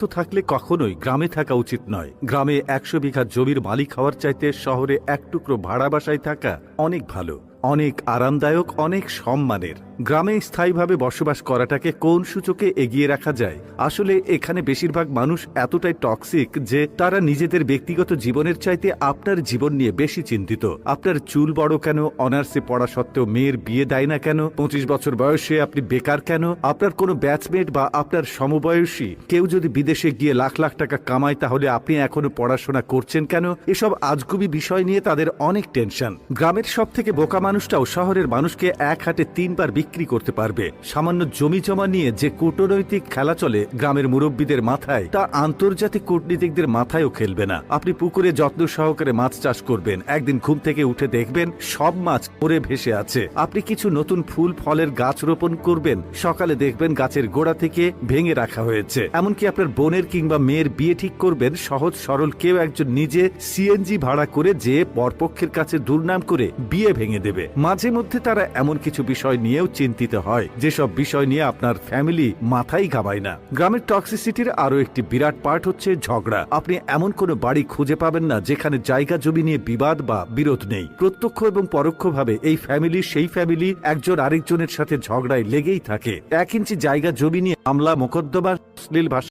তো থাকলে কখনোই গ্রামে থাকা উচিত নয়। গ্রামে ১০০ বিঘা জমির মালিক হওয়ার চাইতে শহরে এক টুকরো ভাড়া বাসায় থাকা অনেক ভালো, অনেক আরামদায়ক, অনেক সম্মানের। গ্রামে স্থায়ীভাবে বসবাস করাটাকে কোন সূচকে এগিয়ে রাখা যায়? আসলে এখানে বেশিরভাগ মানুষ এতটাই টক্সিক যে তারা নিজেদের ব্যক্তিগত জীবনের চাইতে আপনার জীবন নিয়ে বেশি চিন্তিত। আপনার চুল বড় কেন, অনার্সে পড়া সত্ত্বেও মেয়ের বিয়ে দেয় না কেন, ২৫ বছর বয়সে আপনি বেকার কেন, আপনার কোনো ব্যাচমেট বা আপনার সমবয়সী কেউ যদি বিদেশে গিয়ে লাখ লাখ টাকা কামায় তাহলে আপনি এখনো পড়াশোনা করছেন কেন, এসব আজগুবি বিষয় নিয়ে তাদের অনেক টেনশন। গ্রামের সব থেকে বোকা মানুষটাও শহরের মানুষকে এক হাটে ৩ বার বিক্রি করতে পারবে। সামান্য জমি জমা নিয়ে যে কূটনৈতিক খেলা চলে গ্রামের মুরব্বীদের মাথায়, তা আন্তর্জাতিক কূটনীতিকদের মাথায়ও খেলবে না। আপনি পুকুরে যত্ন সহকারে মাছ চাষ করবেন, একদিন ঘুম থেকে উঠে দেখবেন সব মাছ মরে ভেসে আছে। আপনি কিছু নতুন ফুল ফলের গাছ রোপণ করবেন, সকালে দেখবেন গাছের গোড়া থেকে ভেঙে রাখা হয়েছে। এমনকি আপনার বোনের কিংবা মেয়ের বিয়ে ঠিক করবেন, সহজ সরল কেউ একজন নিজে সিএনজি ভাড়া করে যে বরপক্ষের কাছে দুর্নাম করে বিয়ে ভেঙে দেবে। মাঝে মধ্যে তারা এমন কিছু বিষয় নিয়েও চিন্তিত হয় যেসব বিষয় নিয়ে আপনার ফ্যামিলি মাথাই ঘামায় না। গ্রামের টক্সিসিটির আরো একটি বিরাট পার্ট হচ্ছে ঝগড়া। আপনি এমন কোনো বাড়ি খুঁজে পাবেন না যেখানে জায়গা জমি নিয়ে বিবাদ বা বিরোধ নেই। প্রত্যক্ষ এবং পরোক্ষভাবে এই ফ্যামিলি সেই ফ্যামিলি একজন আরেকজনের সাথে ঝগড়ায় লেগেই থাকে। ১ ইঞ্চি জায়গা জমি নিয়ে মামলা, মোকদ্দমা, অশ্লীল ভাষা